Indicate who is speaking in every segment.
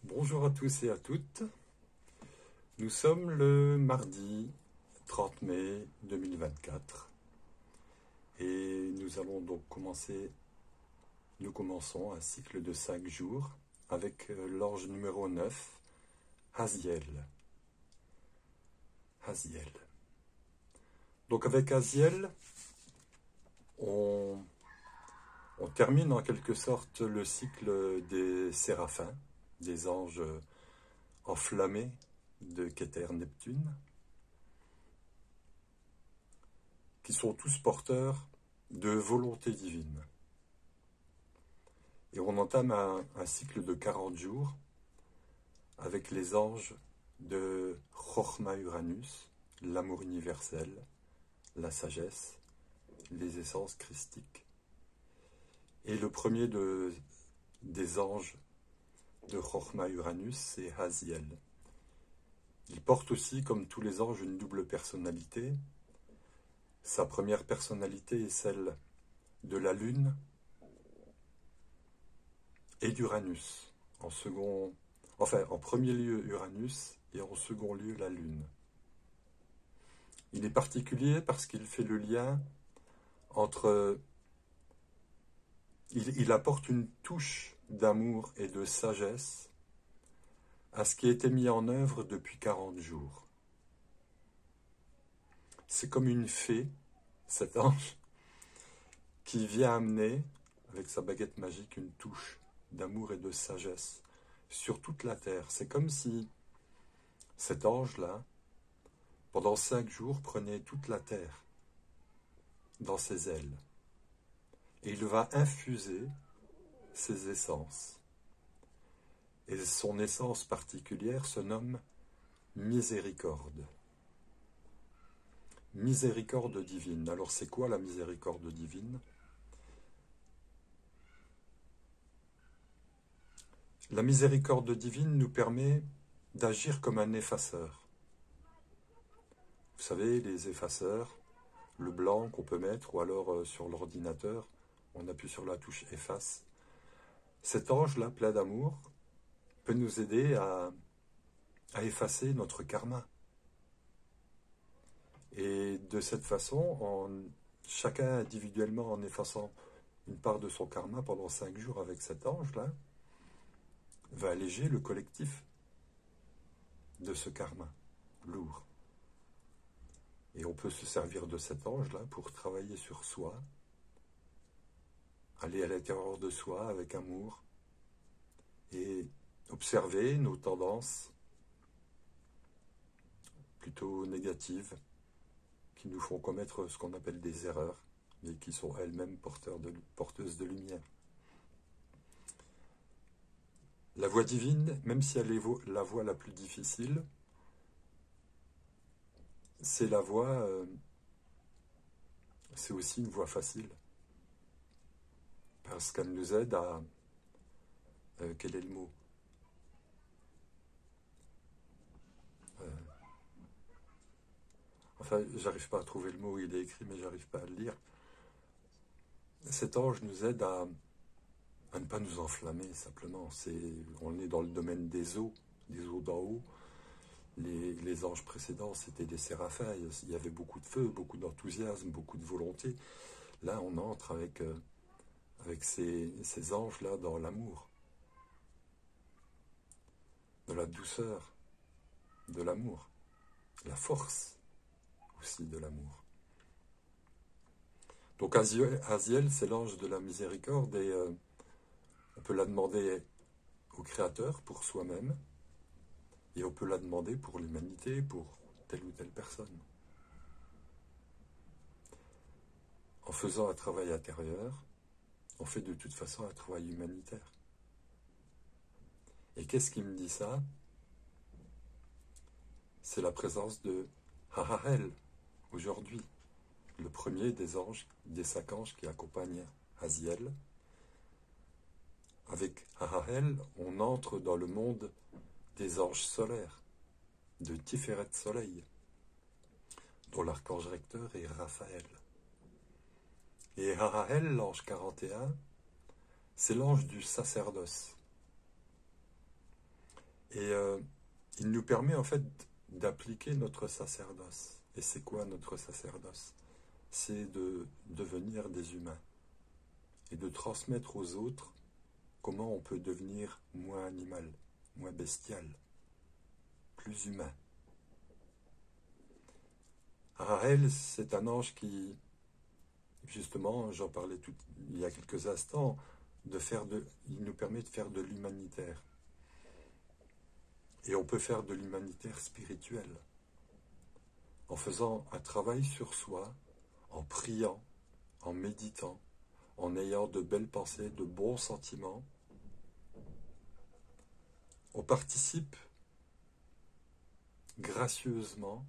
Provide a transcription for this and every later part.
Speaker 1: Bonjour à tous et à toutes. Nous sommes le mardi 30 mai 2024 et nous commençons un cycle de 5 jours avec l'ange numéro 9, Haziel. Haziel. Donc avec Haziel, on termine en quelque sorte le cycle des séraphins, des anges enflammés de Keter Neptune, qui sont tous porteurs de volonté divine. Et on entame un cycle de 40 jours avec les anges de Chochma Uranus, l'amour universel, la sagesse, les essences christiques. Et le premier des anges de Chochma Uranus, c'est Haziel. Il porte aussi, comme tous les anges, une double personnalité. Sa première personnalité est celle de la Lune et d'Uranus. En premier lieu Uranus et en second lieu la Lune. Il est particulier parce qu'il fait le lien entre... Il apporte une touche d'amour et de sagesse à ce qui a été mis en œuvre depuis 40 jours. C'est comme une fée, cet ange, qui vient amener, avec sa baguette magique, une touche d'amour et de sagesse sur toute la terre. C'est comme si cet ange-là, pendant 5 jours, prenait toute la terre dans ses ailes. Et il va infuser ses essences. Et son essence particulière se nomme miséricorde. Miséricorde divine. Alors c'est quoi la miséricorde divine ? La miséricorde divine nous permet d'agir comme un effaceur. Vous savez, les effaceurs, le blanc qu'on peut mettre, ou alors sur l'ordinateur, on appuie sur la touche efface. Cet ange-là, plein d'amour, peut nous aider à effacer notre karma. Et de cette façon, chacun individuellement en effaçant une part de son karma pendant 5 jours avec cet ange-là, va alléger le collectif de ce karma lourd. Et on peut se servir de cet ange-là pour travailler sur soi, aller à l'intérieur de soi avec amour et observer nos tendances plutôt négatives qui nous font commettre ce qu'on appelle des erreurs, mais qui sont elles-mêmes porteuses de lumière. La voie divine, même si elle est la voie la plus difficile, c'est c'est aussi une voie facile. Parce qu'elle nous aide à... quel est le mot ? Enfin, j'arrive pas à trouver le mot, il est écrit, mais j'arrive pas à le lire. Cet ange nous aide à ne pas nous enflammer, simplement. On est dans le domaine des eaux d'en haut. Les anges précédents, c'était des séraphins. Il y avait beaucoup de feu, beaucoup d'enthousiasme, beaucoup de volonté. Là, on entre avec ces anges-là dans l'amour, de la douceur, de l'amour, la force aussi de l'amour. Donc Haziel, c'est l'ange de la miséricorde et on peut la demander au Créateur pour soi-même et on peut la demander pour l'humanité, pour telle ou telle personne. En faisant un travail intérieur, on fait de toute façon un travail humanitaire. Et qu'est-ce qui me dit ça ? C'est la présence de Hahael, aujourd'hui, le premier des 5 anges qui accompagnent Haziel. Avec Hahael, on entre dans le monde des anges solaires, de Tiferet Soleil, dont l'archange recteur est Raphaël. Et Hahael, l'ange 41, c'est l'ange du sacerdoce. Et il nous permet en fait d'appliquer notre sacerdoce. Et c'est quoi notre sacerdoce? C'est de devenir des humains et de transmettre aux autres comment on peut devenir moins animal, moins bestial, plus humain. Rahel, c'est un ange qui, justement, j'en parlais il y a quelques instants, il nous permet de faire de l'humanitaire. Et on peut faire de l'humanitaire spirituel en faisant un travail sur soi, en priant, en méditant, en ayant de belles pensées, de bons sentiments. On participe gracieusement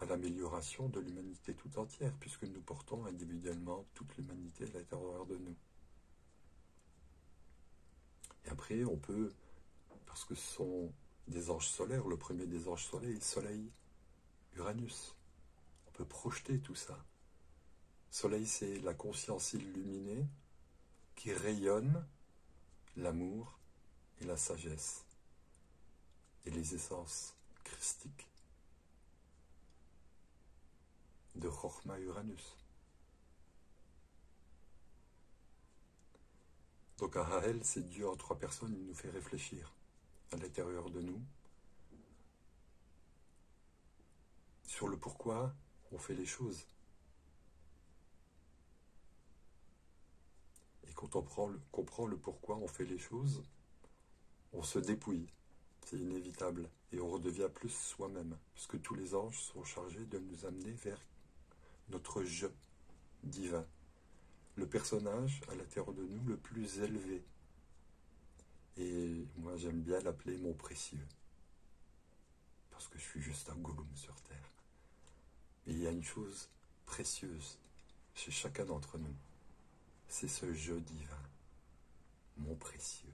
Speaker 1: à l'amélioration de l'humanité tout entière, puisque nous portons individuellement toute l'humanité à l'intérieur de nous. Et après, on peut, parce que ce sont des anges solaires, le premier des anges solaires, Soleil, Uranus. On peut projeter tout ça. Soleil, c'est la conscience illuminée qui rayonne l'amour et la sagesse et les essences christiques de Chochma Uranus. Donc Rahel, c'est Dieu en trois personnes, il nous fait réfléchir à l'intérieur de nous sur le pourquoi on fait les choses. Et quand on comprend le pourquoi on fait les choses, on se dépouille, c'est inévitable, et on redevient plus soi-même, puisque tous les anges sont chargés de nous amener vers notre je divin, le personnage à l'intérieur de nous le plus élevé. Et moi j'aime bien l'appeler mon précieux, parce que je suis juste un Gollum sur Terre. Mais il y a une chose précieuse chez chacun d'entre nous, c'est ce je divin, mon précieux.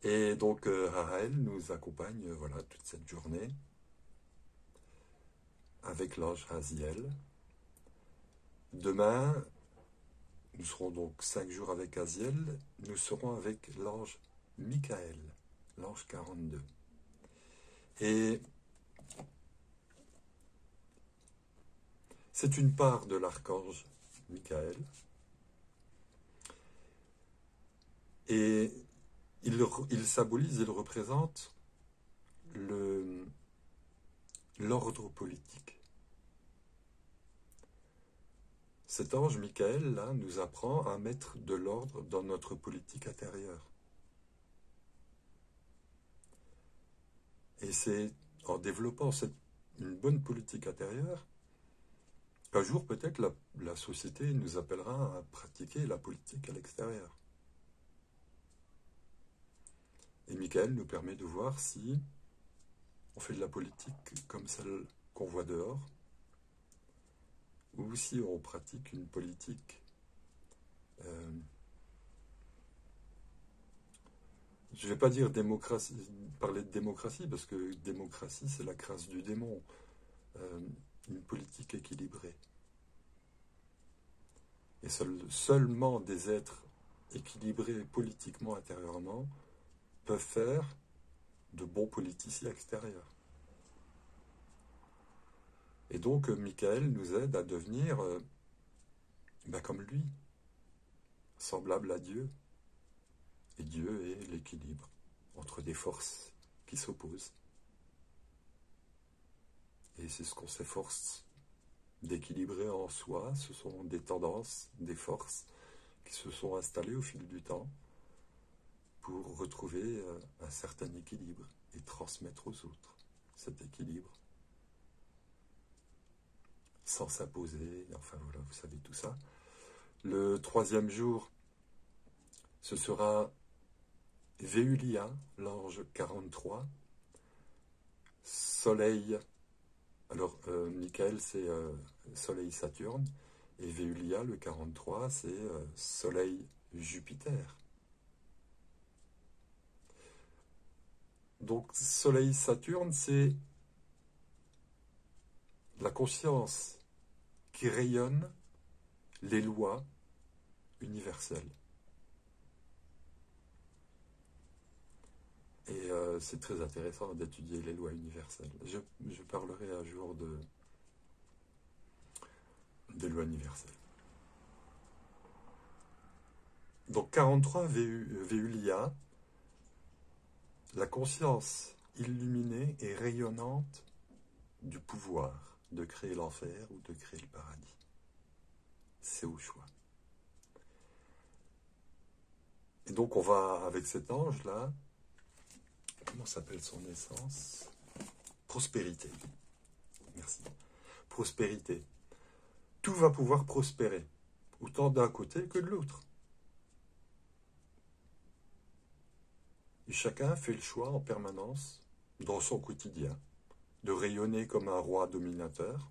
Speaker 1: Et donc Rahel nous accompagne voilà, toute cette journée avec l'ange Aziel. Demain, nous serons donc 5 jours avec Aziel, nous serons avec l'ange Michael, l'ange 42. Et c'est une part de l'archange Michael. Et il symbolise, il représente l'ordre politique. Cet ange Michael, là, nous apprend à mettre de l'ordre dans notre politique intérieure. Et c'est en développant une bonne politique intérieure qu'un jour, peut-être, la société nous appellera à pratiquer la politique à l'extérieur. Et Michael nous permet de voir si on fait de la politique comme celle qu'on voit dehors, ou si on pratique une politique je ne vais pas dire parler de démocratie, parce que démocratie, c'est la crasse du démon. Une politique équilibrée. Et seulement des êtres équilibrés politiquement intérieurement peuvent faire de bons politiciens extérieurs. Et donc, Michael nous aide à devenir comme lui, semblable à Dieu. Et Dieu est l'équilibre entre des forces qui s'opposent. Et c'est ce qu'on s'efforce d'équilibrer en soi. Ce sont des tendances, des forces qui se sont installées au fil du temps pour retrouver un certain équilibre et transmettre aux autres cet équilibre sans s'imposer. Enfin voilà, vous savez tout ça. Le troisième jour, ce sera Véulia, l'ange 43, Soleil, alors Michael c'est Soleil Saturne, et Véulia, le 43, c'est Soleil Jupiter. Donc Soleil Saturne, c'est la conscience qui rayonne les lois universelles. Et c'est très intéressant d'étudier les lois universelles. Je parlerai un jour des lois universelles. Donc 43, Véulia, la conscience illuminée et rayonnante du pouvoir de créer l'enfer ou de créer le paradis. C'est au choix. Et donc on va, avec cet ange-là, comment s'appelle son essence? Prospérité. Merci. Prospérité. Tout va pouvoir prospérer, autant d'un côté que de l'autre. Et chacun fait le choix en permanence, dans son quotidien, de rayonner comme un roi dominateur,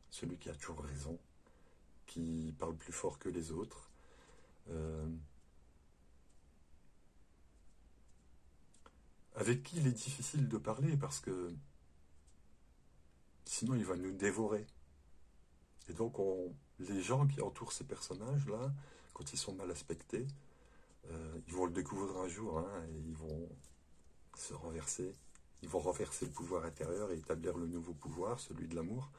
Speaker 1: celui qui a toujours raison, qui parle plus fort que les autres, avec qui il est difficile de parler parce que sinon il va nous dévorer. Et donc les gens qui entourent ces personnages-là, quand ils sont mal aspectés, ils vont le découvrir un jour, hein, et ils vont se renverser. Ils vont renverser le pouvoir intérieur et établir le nouveau pouvoir, celui de l'amour.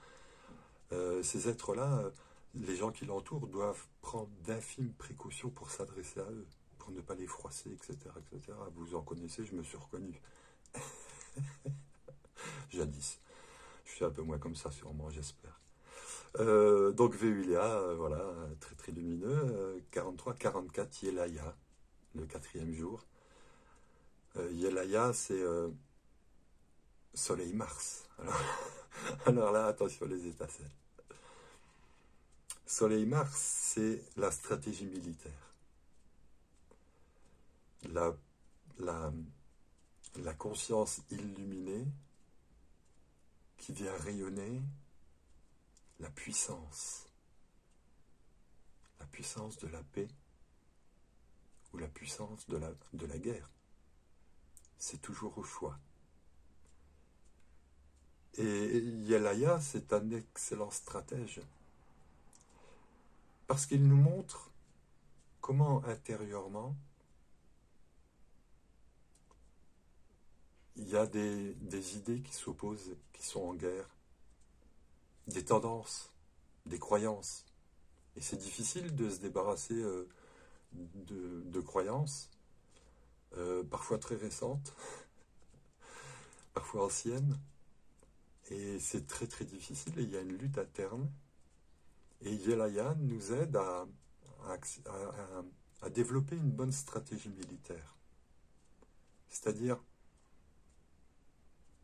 Speaker 1: Ces êtres-là, les gens qui l'entourent doivent prendre d'infimes précautions pour s'adresser à eux, pour ne pas les froisser, etc., etc. Vous en connaissez, je me suis reconnu. Jadis. Je suis un peu moins comme ça, sûrement, j'espère. Donc Véulia, voilà, très très lumineux. 43, 44, Yelaya, le 4e jour. Yelaya, c'est Soleil-Mars. Alors là, attention les étincelles. Soleil-Mars, c'est la stratégie militaire. La conscience illuminée qui vient rayonner la puissance de la paix ou la puissance de la guerre. C'est toujours au choix. Et Yelaya, c'est un excellent stratège parce qu'il nous montre comment intérieurement il y a des idées qui s'opposent, qui sont en guerre, des tendances, des croyances. Et c'est difficile de se débarrasser de croyances, parfois très récentes, parfois anciennes. Et c'est très très difficile et il y a une lutte interne. Et Yelaya nous aide à développer une bonne stratégie militaire. C'est-à-dire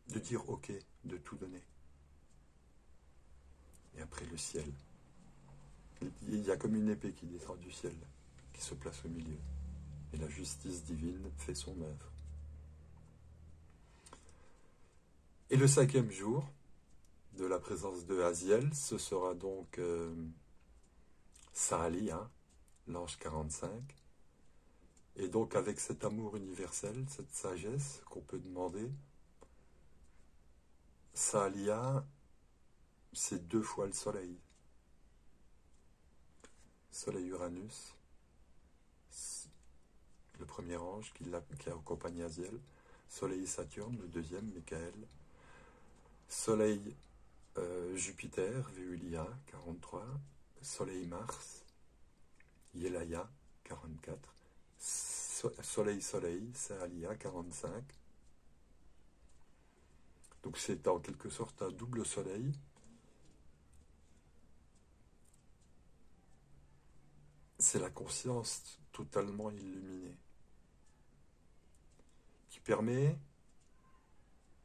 Speaker 1: de dire ok, de tout donner. Et après le ciel. Il y a comme une épée qui descend du ciel, qui se place au milieu. Et la justice divine fait son œuvre. Et le 5e jour de la présence de Aziel, ce sera donc Saali, hein, l'ange 45. Et donc avec cet amour universel, cette sagesse qu'on peut demander, Saalia, c'est 2 fois le soleil. Soleil Uranus, le premier ange qui accompagne Aziel. Soleil Saturne, le 2e, Michael. Soleil Jupiter, Véulia, 43. Soleil Mars, Yelaya, 44. Soleil, Saalia, 45. Donc c'est en quelque sorte un double soleil. C'est la conscience totalement illuminée qui permet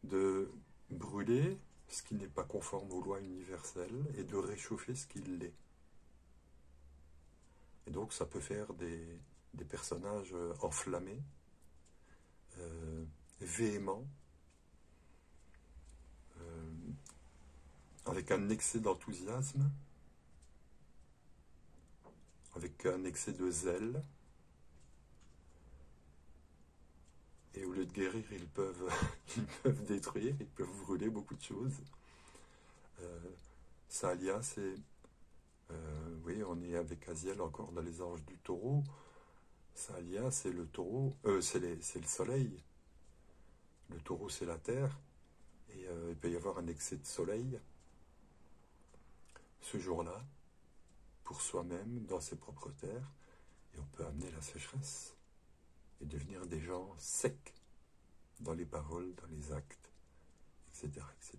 Speaker 1: de brûler ce qui n'est pas conforme aux lois universelles et de réchauffer ce qui l'est. Et donc ça peut faire des personnages enflammés, véhéments, avec un excès d'enthousiasme, avec un excès de zèle. Et au lieu de guérir, ils peuvent détruire, ils peuvent brûler beaucoup de choses. Saalia, c'est Oui, on est avec Aziel encore dans les anges du taureau. Sahalia, c'est le taureau, c'est le soleil. Le taureau, c'est la terre. Et il peut y avoir un excès de soleil ce jour-là, pour soi-même, dans ses propres terres. Et on peut amener la sécheresse et devenir des gens secs dans les paroles, dans les actes, etc. etc.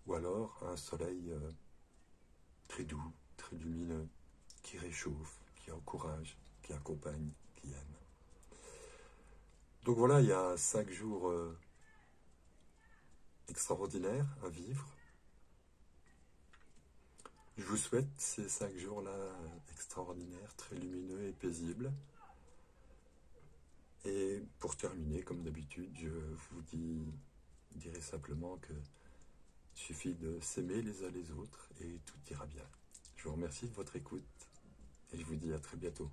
Speaker 1: Ou alors un soleil très doux, très lumineux, qui réchauffe, qui encourage, qui accompagne, qui aime. Donc voilà, il y a 5 jours extraordinaires à vivre. Je vous souhaite ces 5 jours-là extraordinaires, très lumineux et paisibles. Et pour terminer, comme d'habitude, je vous dirai simplement que il suffit de s'aimer les uns les autres et tout ira bien. Je vous remercie de votre écoute et je vous dis à très bientôt.